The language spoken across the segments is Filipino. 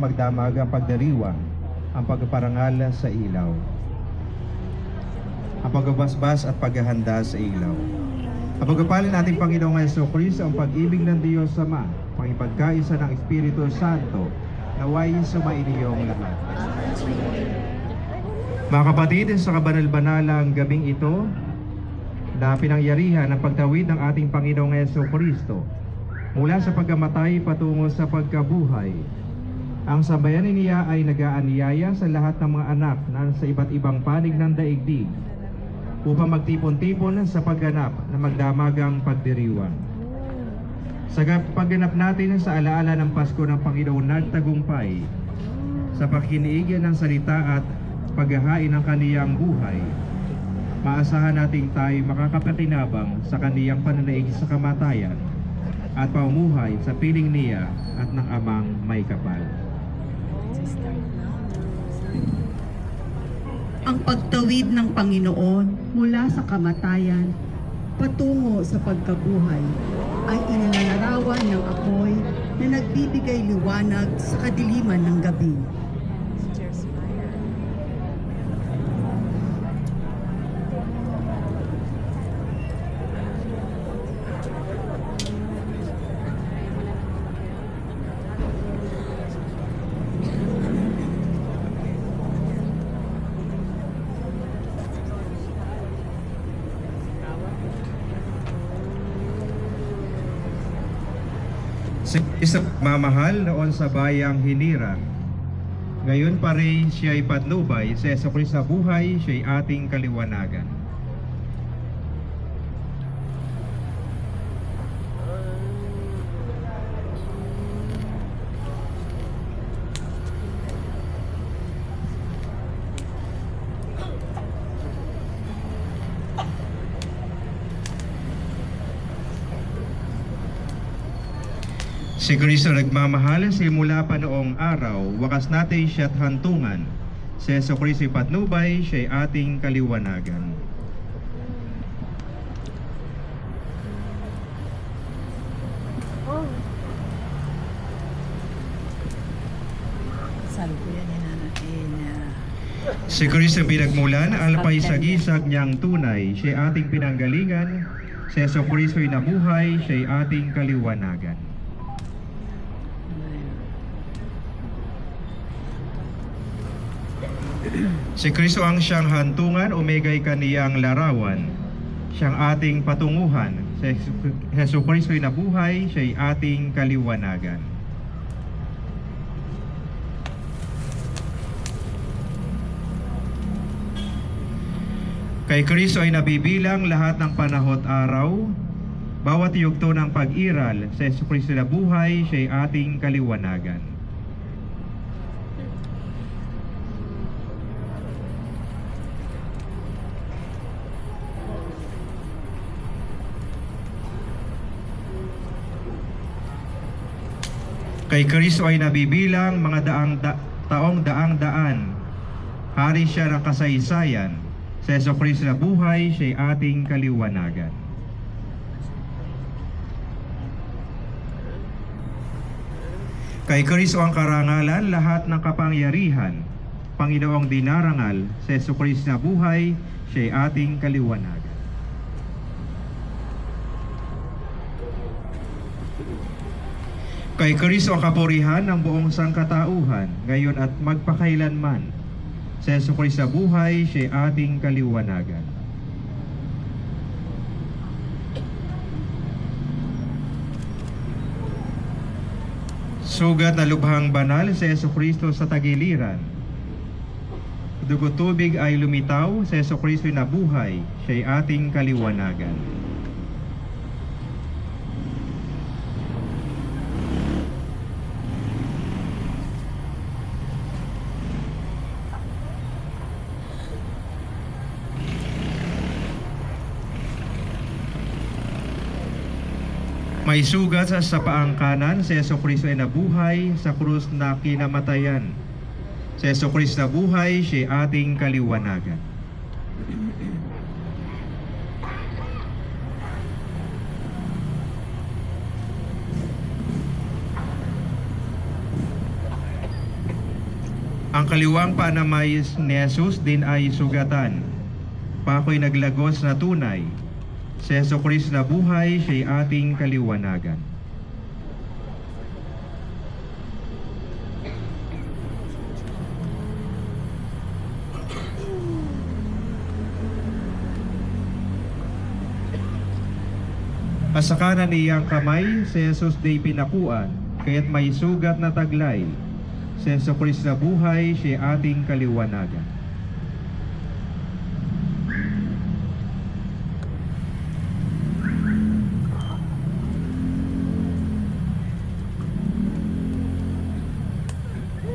magdamagang pagdiriwang, ang pagparangal sa ilaw, ang pagbabasbas at paghahanda sa ilaw. Ang pagpapalin nating Panginoong Jesucristo, ang pag-ibig ng Diyos Ama, pangipagkaisa ng Espiritu Santo, naway sumainiyong lahat. Mga kapatid, sa kabanal-banalang gabing ito, na pinangyarihan ng pagtawid ng ating Panginoong Jesucristo mula sa pagkamatay patungo sa pagkabuhay, ang sambayanan niya ay nag-aanyaya sa lahat ng mga anak na sa iba't ibang panig ng daigdig upang magtipon-tipon sa pagganap na magdamagang pagdiriwang. Sa pagganap natin sa alaala ng Pasko ng Panginoon nagtagumpay, sa pakiniigyan ng salita at paghahain ng kaniyang buhay, maasahan nating tayo makakapakinabang sa kaniyang pananaig sa kamatayan at pamumuhay sa piling niya at ng Amang may kapal. Ang pagtawid ng Panginoon mula sa kamatayan patungo sa pagkabuhay ay inilalarawan ng apoy na nagbibigay liwanag sa kadiliman ng gabi. Sa mamahal noon sa bayang Hinirang, ngayon pa rin siya'y patnubay, sa Jesucristo buhay, siya'y ating kaliwanagan. Si Kristo nagmamahal simula pa noong araw, wakas natin siya't hantungan. Si Jesucristo'y patnubay, siya'y ating kaliwanagan. Si Kristo pinagmulan, alpay sa gisag niyang tunay, siya'y ating pinanggalingan. Si Jesucristo'y nabuhay, siya'y ating kaliwanagan. Si Kristo ang siyang hantungan, omega'y kaniyang larawan, siyang ating patunguhan. Si Jesucristo'y nabuhay, siya'y ating kaliwanagan. Kay Kristo ay nabibilang lahat ng panahon at araw, bawat yugto ng pag-iral. Si Jesucristo'y nabuhay, siya'y ating kaliwanagan. Kay Kristo ay nabibilang mga taong daang-daan. Hari siya ng kasaysayan. Si Jesucristo na buhay, siya'y ating kaliwanagan. Kay Kristo ang karangalan, lahat ng kapangyarihan. Panginoong dinarangal. Si Jesucristo na buhay, siya'y ating kaliwanagan. Kay Kristo ang kapurihan ng buong sangkatauhan, ngayon at magpakailanman. Si Jesucristo buhay, siya'y ating kaliwanagan. Sugat na lubhang banal si Jesucristo sa tagiliran. Dugo tubig ay lumitaw, si Jesucristo'y nabuhay, siya'y ating kaliwanagan. May sugat sa paang kanan, si Jesucristo ay nabuhay, sa krus na kinamatayan. Si Jesucristo na buhay, siya'y ating kaliwanagan. Ang kaliwang panamay ni Jesus din ay sugatan. Pako'y naglagos na tunay. Si Jesucristo na buhay, siya'y ating kaliwanagan. At sa kanan niyang kamay, si Jesus di pinakuan, kaya't may sugat na taglay. Si Jesucristo na buhay, siya ating kaliwanagan.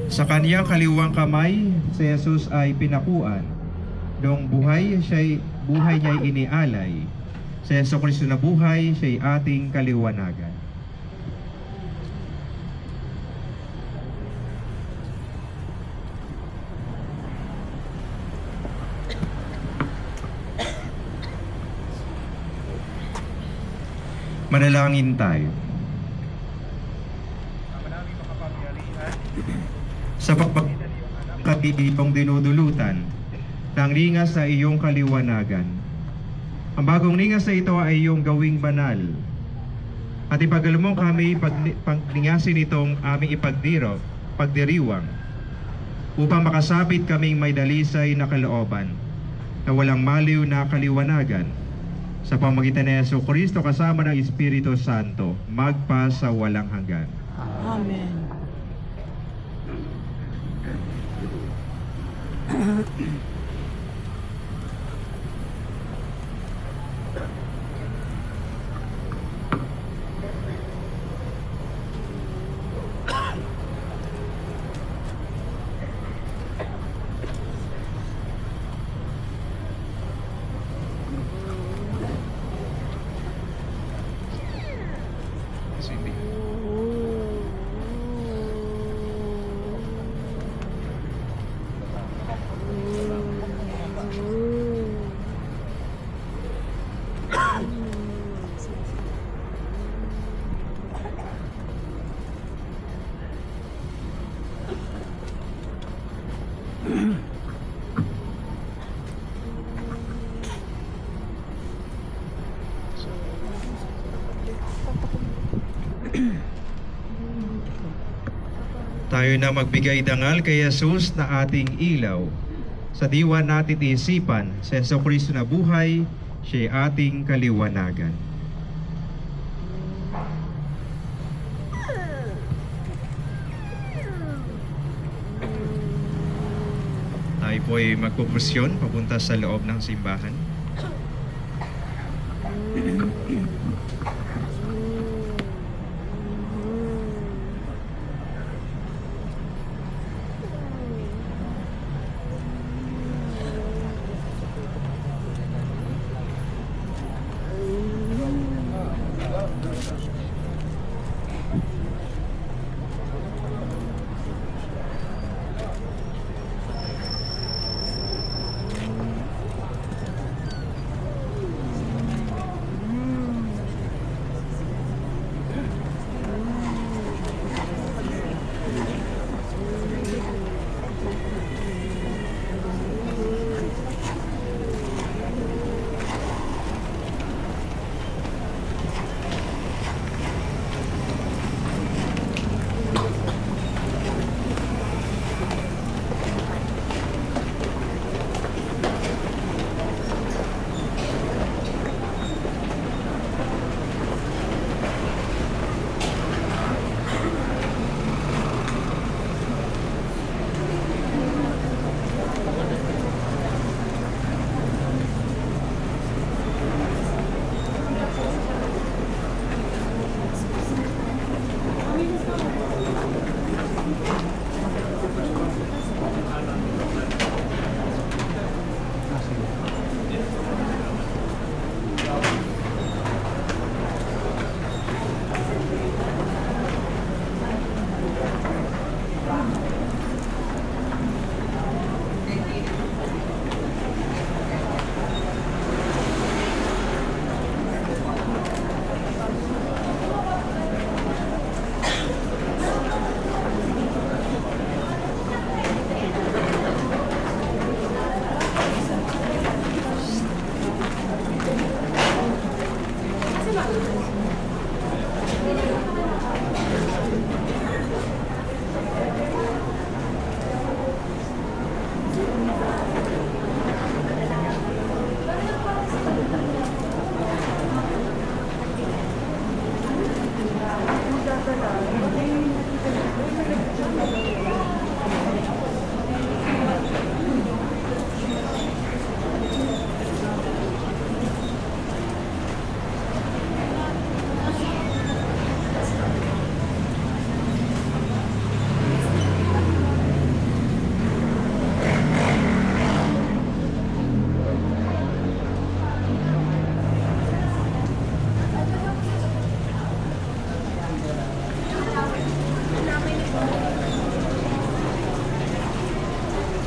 Sa kaniyang kaliwang kamay, si Jesus ay pinakuan. Noong buhay niya'y inialay. Si Jesucristo na buhay, siya'y ating kaliwanagan. Manalangin tayo. Sa pagpapakatitong dinudulutan, nang lingas sa iyong kaliwanagan. Ang bagong lingas na ito ay iyong gawing banal. At ipagkalumong kami paglingasin itong aming pagdiriwang, upang makasabit kaming may dalisay na kalooban, na walang maliw na kaliwanagan, sa pamagitan ni Jesucristo kasama ng Espiritu Santo, magpa sa walang hanggan. Amen. Tayo na magbigay dangal kay Jesus na ating ilaw. Sa diwa natin isipan, si Jesucristo na buhay, siya ating kaliwanagan. Tayo po ay magpupusyon papunta sa loob ng simbahan.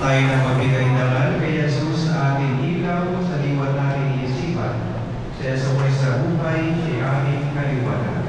Tayo na magbigay dangal kay Jesus sa ating ilaw, sa liwan nating isipan. Si Jesus Christ sa buhay, siya aming kaliwanag.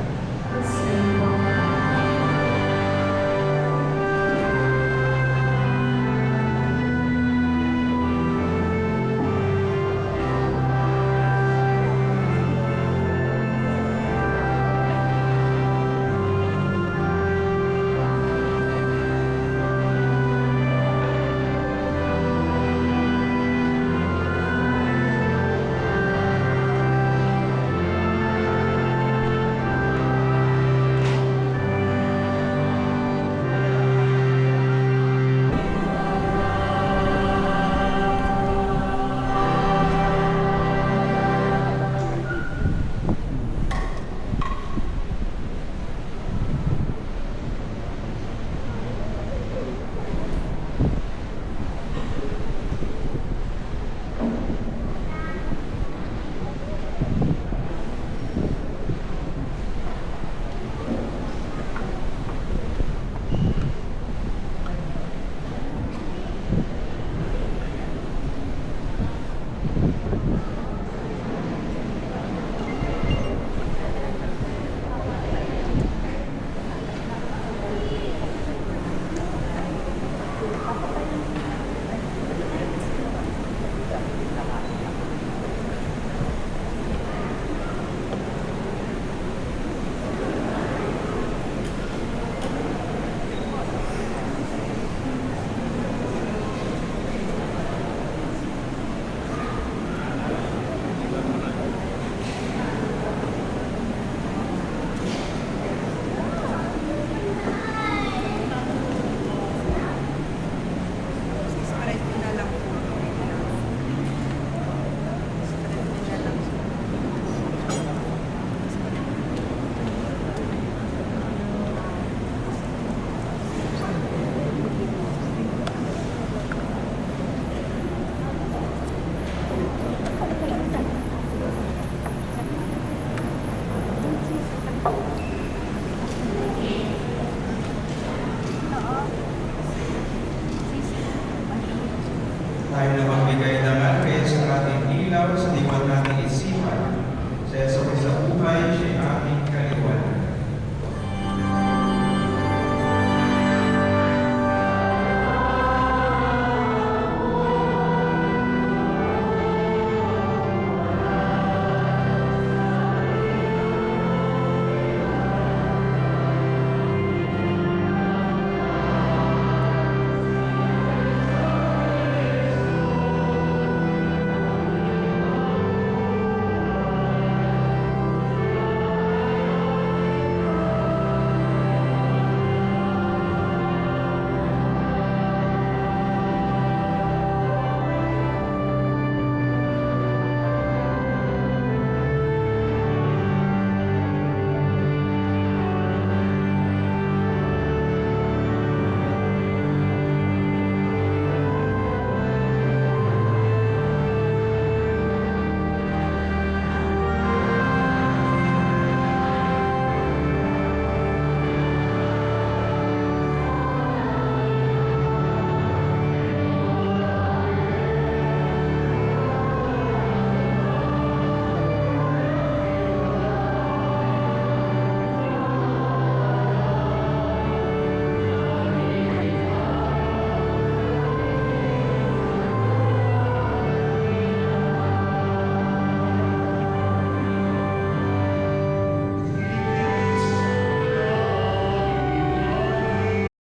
Tayo na magbigay dangal kay sa ating ilaw, sa liwan nating isipan. Si Jesus Christ sa buhay, siya aming